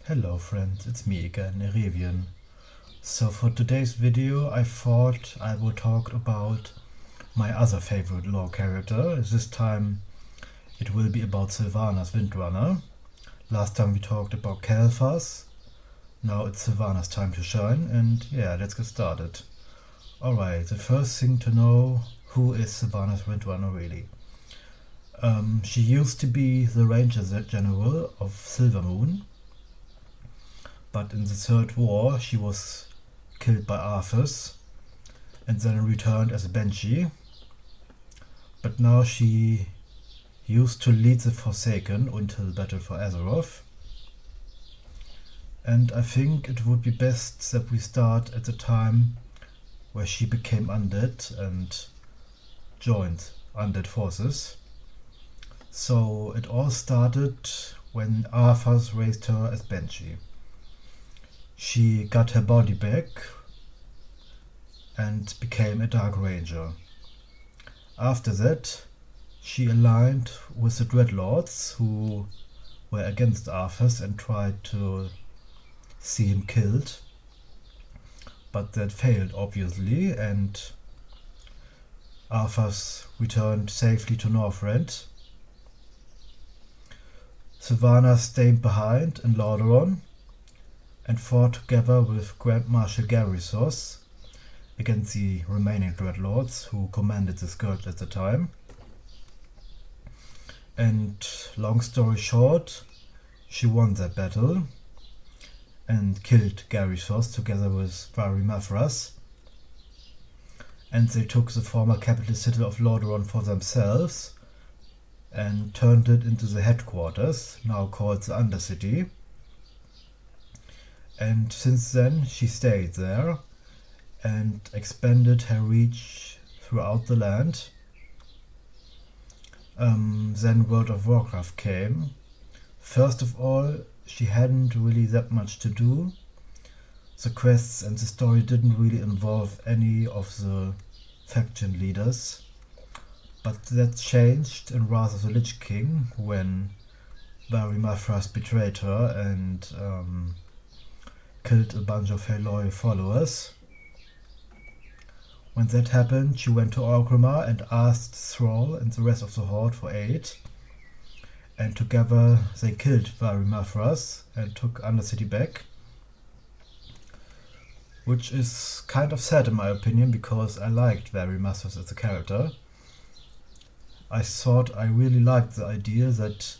Hello friends, it's me again, Erevian. So for today's video I thought I would talk about my other favorite lore character. This time it will be about Sylvanas Windrunner. Last time we talked about Kalphas. Now it's Sylvanas' time to shine, and yeah, let's get started. Alright, the first thing to know, who is Sylvanas Windrunner really? She used to be the Ranger General of Silvermoon, but in the Third War she was killed by Arthas and then returned as a Banshee. But now she used to lead the Forsaken until Battle for Azeroth. And I think it would be best that we start at the time where she became undead and joined undead forces. So it all started when Arthas raised her as Banshee. She got her body back and became a Dark Ranger. After that, she aligned with the Dreadlords, who were against Arthas and tried to see him killed. But that failed, obviously, and Arthas returned safely to Northrend. Sylvanas stayed behind in Lordaeron and fought together with Grand Marshal Garithos against the remaining Dreadlords who commanded the Scourge at the time. And long story short, she won that battle and killed Garithos together with Varimathras, and they took the former capital city of Lordaeron for themselves and turned it into the headquarters, now called the Undercity. And since then she stayed there and expanded her reach throughout the land. Then World of Warcraft came. First of all, she hadn't really that much to do. The quests and the story didn't really involve any of the faction leaders. But that changed in Wrath of the Lich King when Varimathras betrayed her and killed a bunch of her loyal followers. When that happened, she went to Orgrimmar and asked Thrall and the rest of the Horde for aid. And together they killed Varimathras and took Undercity back. Which is kind of sad in my opinion, because I liked Varimathras as a character. I thought I really liked the idea that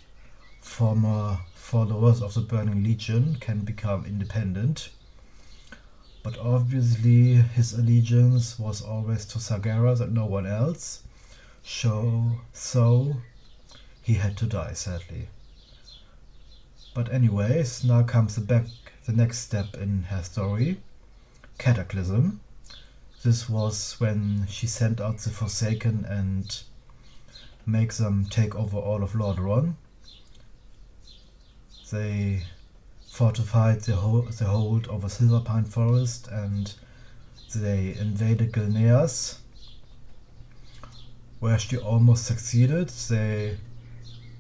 former followers of the Burning Legion can become independent. But obviously his allegiance was always to Sargeras and no one else, so he had to die, sadly. But anyways, now comes the next step in her story, Cataclysm. This was when she sent out the Forsaken and make them take over all of Lordaeron. They fortified the hold over Silverpine Forest and they invaded Gilneas, where she almost succeeded. They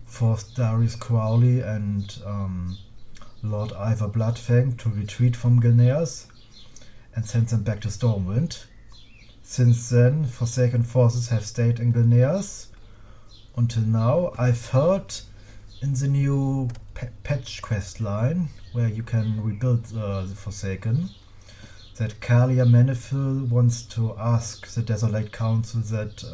forced Darius Crowley and Lord Ivor Bloodfang to retreat from Gilneas and sent them back to Stormwind. Since then, Forsaken forces have stayed in Gilneas until now. I've heard in the new patch quest line, where you can rebuild the Forsaken, that Kalia Manifil wants to ask the Desolate Council that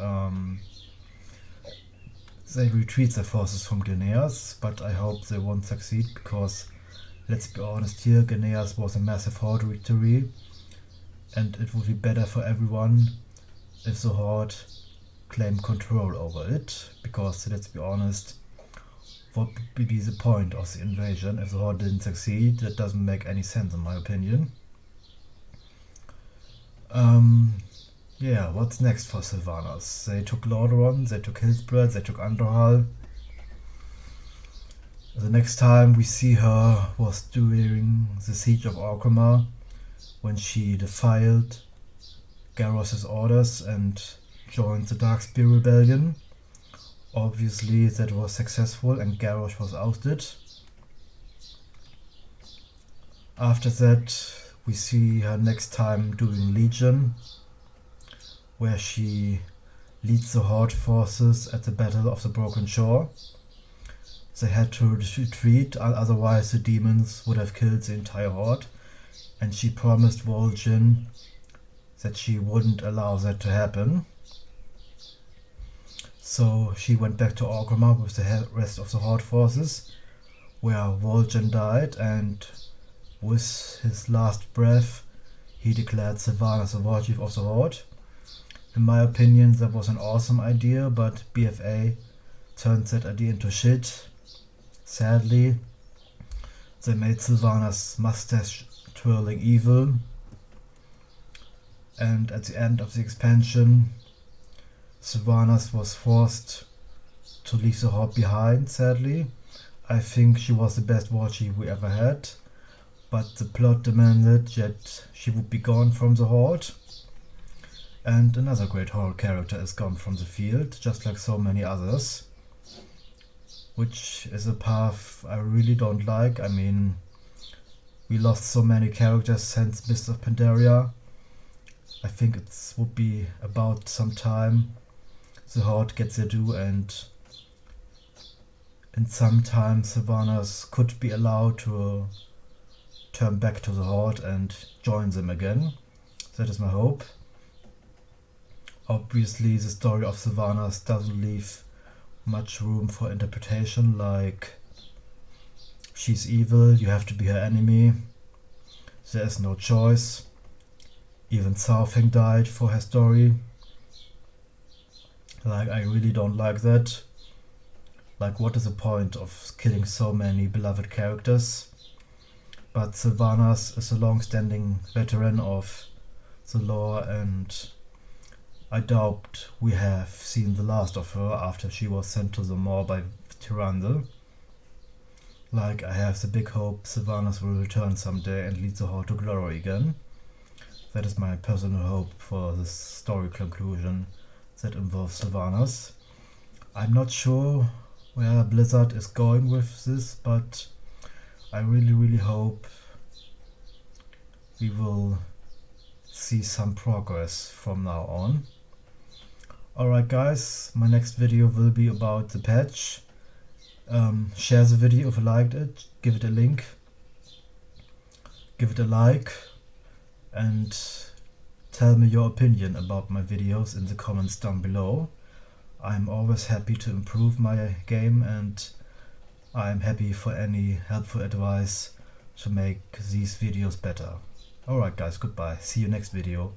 they retreat their forces from Gilneas, but I hope they won't succeed, because let's be honest here, Gilneas was a massive Horde victory, and it would be better for everyone if the Horde claimed control over it, because let's be honest, what would be the point of the invasion if the Horde didn't succeed? That doesn't make any sense in my opinion. Yeah, what's next for Sylvanas? They took Lordaeron, they took Hillspread, they took Underhall. The next time we see her was during the Siege of Orgrimmar, when she defied Garros' orders and joined the Darkspear Rebellion. Obviously that was successful and Garrosh was ousted. After that, we see her next time doing Legion, where she leads the Horde forces at the Battle of the Broken Shore. They had to retreat, otherwise the demons would have killed the entire Horde, and she promised Vol'jin that she wouldn't allow that to happen. So she went back to Orgrimmar with the rest of the Horde forces, where Vol'jin died, and with his last breath he declared Sylvanas the war chief of the Horde. In my opinion, that was an awesome idea, but BFA turned that idea into shit. Sadly, they made Sylvanas mustache twirling evil, and at the end of the expansion, Sylvanas was forced to leave the Horde behind, sadly. I think she was the best war chief we ever had, but the plot demanded that she would be gone from the Horde. And another great Horde character is gone from the field, just like so many others, which is a path I really don't like. I mean, we lost so many characters since Mist of Pandaria. I think it would be about some time the Horde gets their due, and in some time Sylvanas could be allowed to turn back to the Horde and join them again. That is my hope. Obviously, the story of Sylvanas doesn't leave much room for interpretation, like she's evil, you have to be her enemy, there is no choice. Even Southing died for her story. Like, I really don't like that. Like, what is the point of killing so many beloved characters? But Sylvanas is a long-standing veteran of the lore, and I doubt we have seen the last of her after she was sent to the Maw by Tyrande. Like, I have the big hope Sylvanas will return someday and lead the Horde to glory again. That is my personal hope for this story conclusion that involves Sylvanas. I'm not sure where Blizzard is going with this, but I really hope we will see some progress from now on. Alright guys, my next video will be about the patch. Share the video if you liked it, give it a link, give it a like, and tell me your opinion about my videos in the comments down below. I'm always happy to improve my game, and I'm happy for any helpful advice to make these videos better. Alright guys, goodbye. See you next video.